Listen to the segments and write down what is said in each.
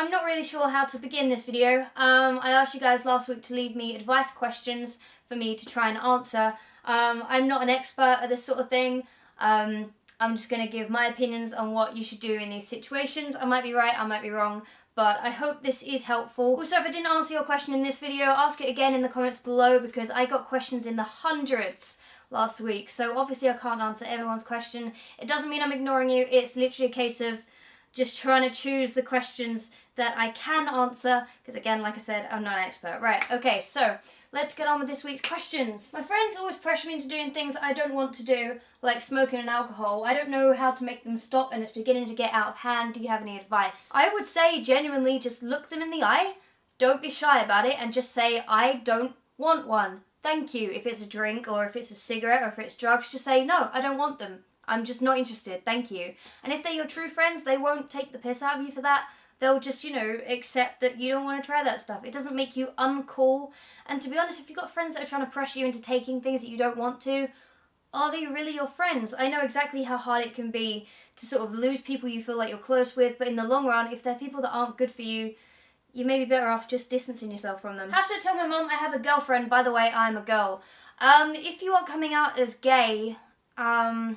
I'm not really sure how to begin this video. I asked you guys last week to leave me advice questions for me to try and answer. I'm not an expert at this sort of thing. I'm just going to give my opinions on what you should do in these situations. I might be right, I might be wrong, but I hope this is helpful. Also, if I didn't answer your question in this video, ask it again in the comments below, because I got questions in the hundreds last week. So obviously I can't answer everyone's question. It doesn't mean I'm ignoring you. It's literally a case of just trying to choose the questions that I can answer, because again, like I said, I'm not an expert. Right, okay, so let's get on with this week's questions. My friends always pressure me into doing things I don't want to do, like smoking and alcohol. I don't know how to make them stop, and it's beginning to get out of hand. Do you have any advice? I would say genuinely just look them in the eye, don't be shy about it, and just say, I don't want one. Thank you. If it's a drink, or if it's a cigarette, or if it's drugs, just say, no, I don't want them. I'm just not interested, thank you. And if they're your true friends, they won't take the piss out of you for that. They'll just, you know, accept that you don't want to try that stuff. It doesn't make you uncool. And to be honest, if you've got friends that are trying to pressure you into taking things that you don't want to, are they really your friends? I know exactly how hard it can be to sort of lose people you feel like you're close with, but in the long run, if they're people that aren't good for you, you may be better off just distancing yourself from them. How should I tell my mum I have a girlfriend? By the way, I'm a girl. If you are coming out as gay, I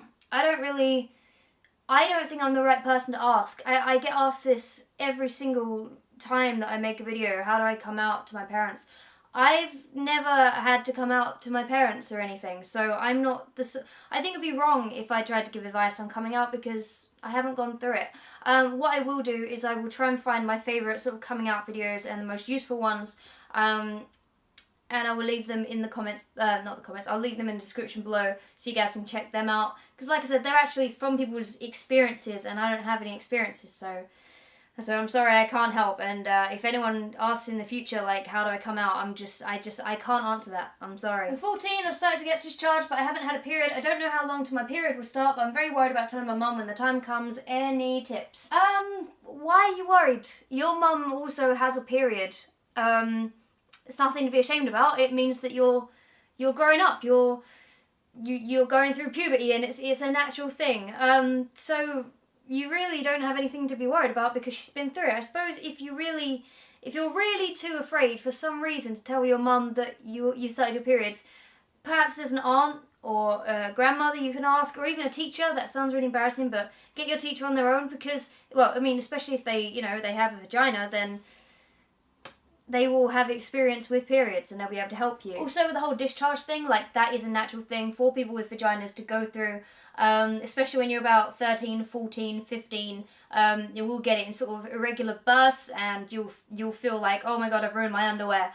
don't think I'm the right person to ask. I get asked this every single time that I make a video. How do I come out to my parents? I've never had to come out to my parents or anything, so I'm not this. I think it'd be wrong if I tried to give advice on coming out, because I haven't gone through it. What I will do is I will try and find my favourite sort of coming out videos and the most useful ones, and I will leave them in the comments, I'll leave them in the description below so you guys can check them out. Because like I said, they're actually from people's experiences, and I don't have any experiences, so I'm sorry, I can't help. And if anyone asks in the future, like, how do I come out, I can't answer that. I'm sorry. I'm 14, I've started to get discharged, but I haven't had a period. I don't know how long till my period will start, but I'm very worried about telling my mum when the time comes. Any tips? Why are you worried? Your mum also has a period. It's nothing to be ashamed about. It means that you're growing up. You're going through puberty, and it's a natural thing. So you really don't have anything to be worried about, because she's been through it. I suppose if you're really too afraid for some reason to tell your mum that you started your periods, perhaps there's an aunt or a grandmother you can ask, or even a teacher. That sounds really embarrassing, but get your teacher on their own, because, well, I mean, especially if they have a vagina, then they will have experience with periods and they'll be able to help you. Also, with the whole discharge thing, like, that is a natural thing for people with vaginas to go through, especially when you're about 13, 14, 15. You will get it in sort of irregular bursts, and you'll feel like, oh my god, I've ruined my underwear.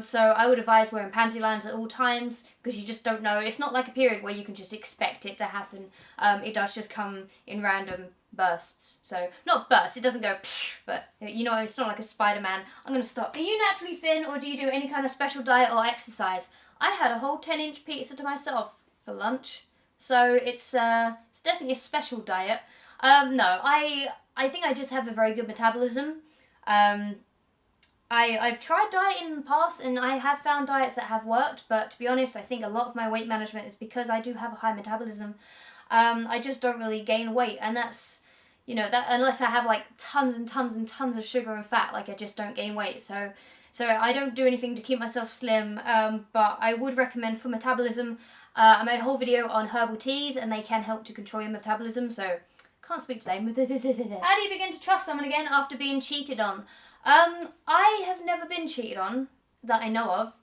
So I would advise wearing panty liners at all times, because you just don't know. It's not like a period where you can just expect it to happen. It does just come in random bursts. So, not bursts, it doesn't go psh, but, you know, it's not like a Spider-Man. I'm going to stop. Are you naturally thin, or do you do any kind of special diet or exercise? I had a whole 10-inch pizza to myself for lunch, so it's definitely a special diet. No, I think I just have a very good metabolism. I've tried dieting in the past, and I have found diets that have worked, but to be honest, I think a lot of my weight management is because I do have a high metabolism. I just don't really gain weight, and that's, you know, that unless I have like tons and tons and tons of sugar and fat, like, I just don't gain weight. So I don't do anything to keep myself slim, but I would recommend for metabolism. I made a whole video on herbal teas, and they can help to control your metabolism, so can't speak today. How do you begin to trust someone again after being cheated on? I have never been cheated on that I know of,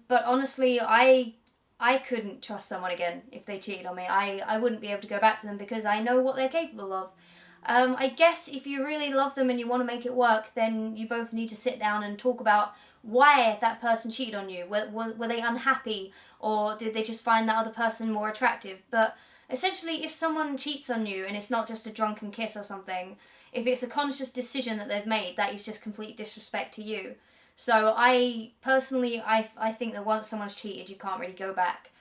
but honestly, I couldn't trust someone again if they cheated on me. I wouldn't be able to go back to them, because I know what they're capable of. I guess if you really love them and you want to make it work, then you both need to sit down and talk about why that person cheated on you. Were they unhappy, or did they just find that other person more attractive? But essentially, if someone cheats on you and it's not just a drunken kiss or something, if it's a conscious decision that they've made, that is just complete disrespect to you. So I personally think that once someone's cheated, you can't really go back.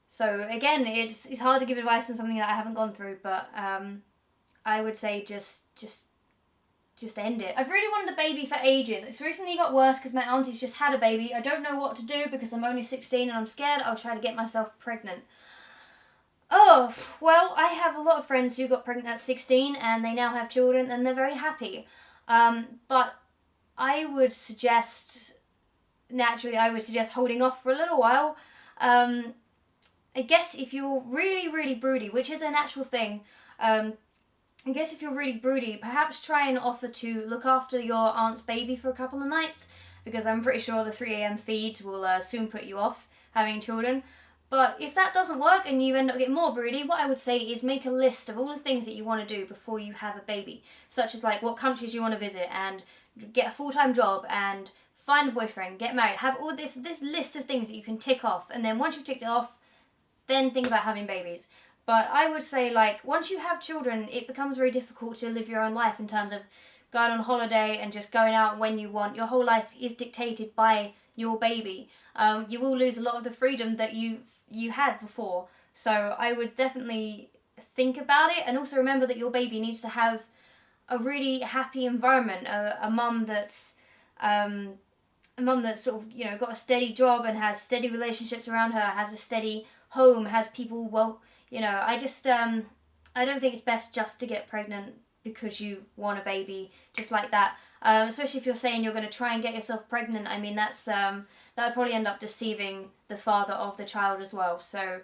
So again, it's hard to give advice on something that I haven't gone through, but I would say just end it. I've really wanted a baby for ages. It's recently got worse because my auntie's just had a baby. I don't know what to do because I'm only 16 and I'm scared I'll try to get myself pregnant. Oh, well, I have a lot of friends who got pregnant at 16 and they now have children and they're very happy. But I would suggest, naturally, I would suggest holding off for a little while. Um, I guess if you're really, really broody, which is a natural thing, I guess if you're really broody, perhaps try and offer to look after your aunt's baby for a couple of nights, because I'm pretty sure the 3 a.m. feeds will soon put you off having children. But if that doesn't work and you end up getting more broody, what I would say is make a list of all the things that you want to do before you have a baby, such as like what countries you want to visit and get a full-time job and find a boyfriend, get married, have all this list of things that you can tick off, and then once you've ticked it off, then think about having babies. But I would say, like, once you have children, it becomes very difficult to live your own life in terms of going on holiday and just going out when you want. Your whole life is dictated by your baby. You will lose a lot of the freedom that you had before. So I would definitely think about it, and also remember that your baby needs to have a really happy environment, a mum that's sort of, you know, got a steady job and has steady relationships around her, has a steady home, has people, well, you know, I don't think it's best just to get pregnant because you want a baby just like that. Especially if you're saying you're going to try and get yourself pregnant. I mean, that would probably end up deceiving the father of the child as well. So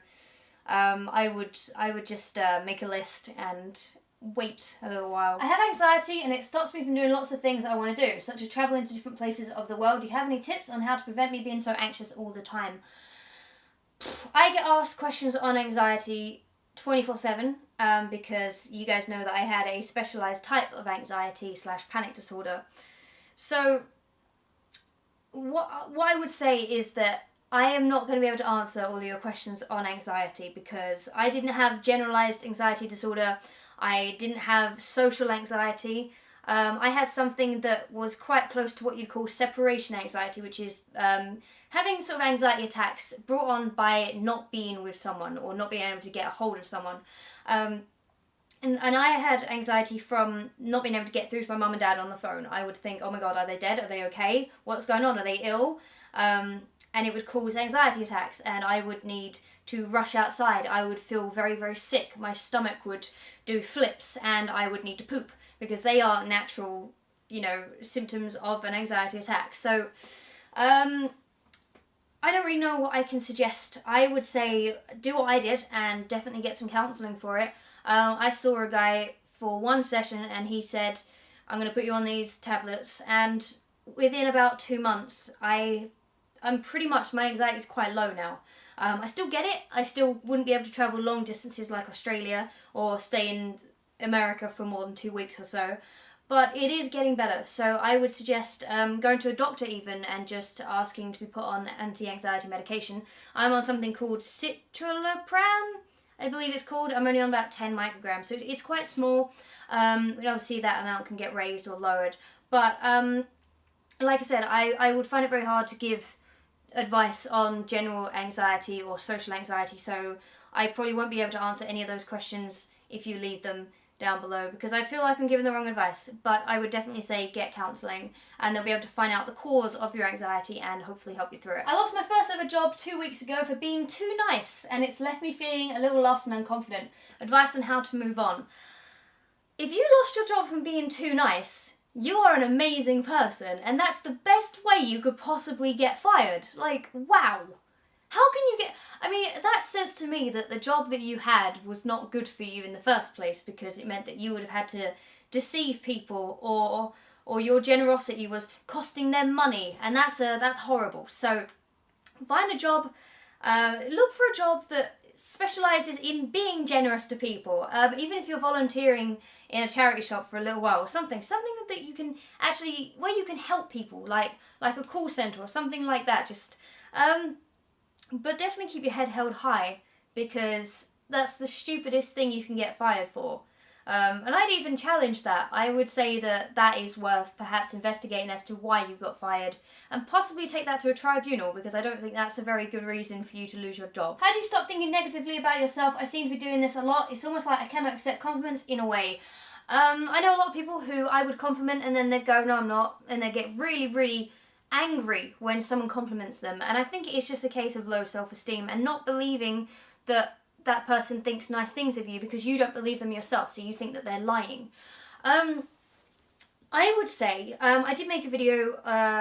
I would just make a list and wait a little while. I have anxiety and it stops me from doing lots of things I want to do, such as traveling to different places of the world. Do you have any tips on how to prevent me being so anxious all the time? I get asked questions on anxiety 24/7 because you guys know that I had a specialised type of anxiety / panic disorder. So what I would say is that I am not going to be able to answer all of your questions on anxiety because I didn't have generalised anxiety disorder. I didn't have social anxiety. I had something that was quite close to what you'd call separation anxiety, which is having sort of anxiety attacks brought on by not being with someone or not being able to get a hold of someone. And I had anxiety from not being able to get through to my mum and dad on the phone. I would think, oh my god, are they dead? Are they okay? What's going on? Are they ill? And it would cause anxiety attacks, and I would need to rush outside. I would feel very, very sick. My stomach would do flips, and I would need to poop because they are natural, you know, symptoms of an anxiety attack. So, I don't really know what I can suggest. I would say do what I did and definitely get some counselling for it. I saw a guy for one session and he said, I'm going to put you on these tablets, and within about 2 months, I'm pretty much, my anxiety is quite low now. I still get it. I still wouldn't be able to travel long distances like Australia or stay in America for more than 2 weeks or so. But it is getting better. So I would suggest going to a doctor even and just asking to be put on anti-anxiety medication. I'm on something called citalopram, I believe it's called. I'm only on about 10 micrograms. So it's quite small. And obviously that amount can get raised or lowered. But like I said, I would find it very hard to give advice on general anxiety or social anxiety, so I probably won't be able to answer any of those questions if you leave them down below because I feel like I'm giving the wrong advice. But I would definitely say get counselling and they'll be able to find out the cause of your anxiety and hopefully help you through it. I lost my first ever job 2 weeks ago for being too nice and it's left me feeling a little lost and unconfident. Advice on how to move on. If you lost your job from being too nice, you are an amazing person, and that's the best way you could possibly get fired. Like, wow. How can you get... I mean, that says to me that the job that you had was not good for you in the first place because it meant that you would have had to deceive people or your generosity was costing them money, and that's horrible. So, find a job, look for a job that specialises in being generous to people, even if you're volunteering in a charity shop for a little while or something that you can actually, where you can help people, like a call centre or something like that. Just but definitely keep your head held high because that's the stupidest thing you can get fired for. And I'd even challenge that. I would say that is worth perhaps investigating as to why you got fired and possibly take that to a tribunal because I don't think that's a very good reason for you to lose your job. How do you stop thinking negatively about yourself? I seem to be doing this a lot. It's almost like I cannot accept compliments in a way. I know a lot of people who I would compliment and then they'd go, no, I'm not, and they get really, really angry when someone compliments them. And I think it's just a case of low self-esteem and not believing that that person thinks nice things of you because you don't believe them yourself, so you think that they're lying. I would say, I did make a video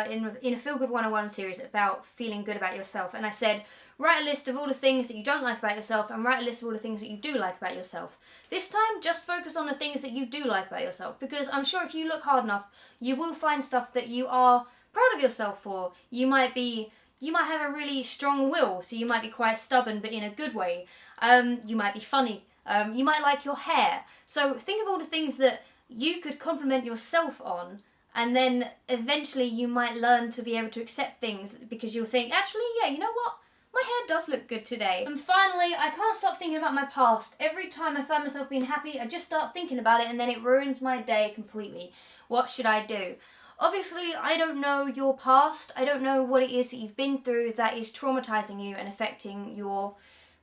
in a Feel Good 101 series about feeling good about yourself, and I said, write a list of all the things that you don't like about yourself and write a list of all the things that you do like about yourself. This time, just focus on the things that you do like about yourself, because I'm sure if you look hard enough, you will find stuff that you are proud of yourself for. You might have a really strong will, so you might be quite stubborn, but in a good way. You might be funny. You might like your hair. So think of all the things that you could compliment yourself on, and then eventually you might learn to be able to accept things because you'll think, actually, yeah, you know what? My hair does look good today. And finally, I can't stop thinking about my past. Every time I find myself being happy, I just start thinking about it and then it ruins my day completely. What should I do? Obviously, I don't know your past. I don't know what it is that you've been through that is traumatizing you and affecting your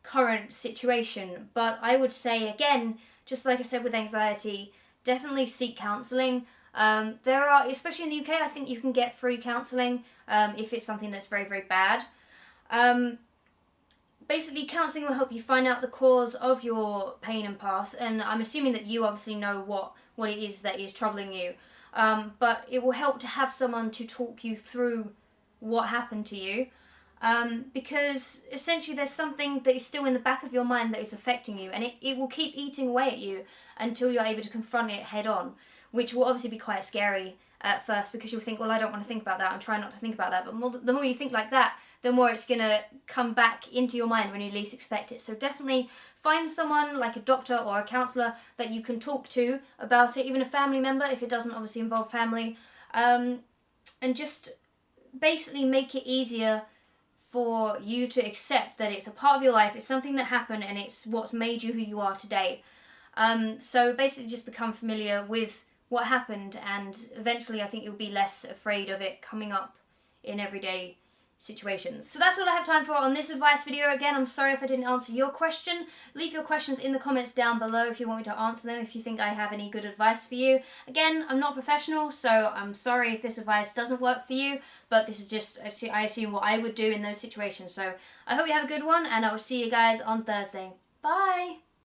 current situation. But I would say, again, just like I said with anxiety, definitely seek counselling. There are, especially in the UK, I think you can get free counselling if it's something that's very, very bad. Basically, counselling will help you find out the cause of your pain and past, and I'm assuming that you obviously know what it is that is troubling you. But it will help to have someone to talk you through what happened to you. Because essentially there's something that is still in the back of your mind that is affecting you, and it will keep eating away at you until you're able to confront it head on, which will obviously be quite scary at first because you'll think, well, I don't want to think about that, I'm trying not to think about that, but the more you think like that, the more it's going to come back into your mind when you least expect it. So definitely find someone like a doctor or a counsellor that you can talk to about it, even a family member if it doesn't obviously involve family, and just basically make it easier for you to accept that it's a part of your life, it's something that happened, and it's what's made you who you are today. So basically just become familiar with what happened, and eventually I think you'll be less afraid of it coming up in everyday situations. So that's all I have time for on this advice video. Again, I'm sorry if I didn't answer your question. Leave your questions in the comments down below if you want me to answer them, if you think I have any good advice for you. Again, I'm not professional, so I'm sorry if this advice doesn't work for you, but this is just, I assume, what I would do in those situations. So I hope you have a good one, and I will see you guys on Thursday. Bye!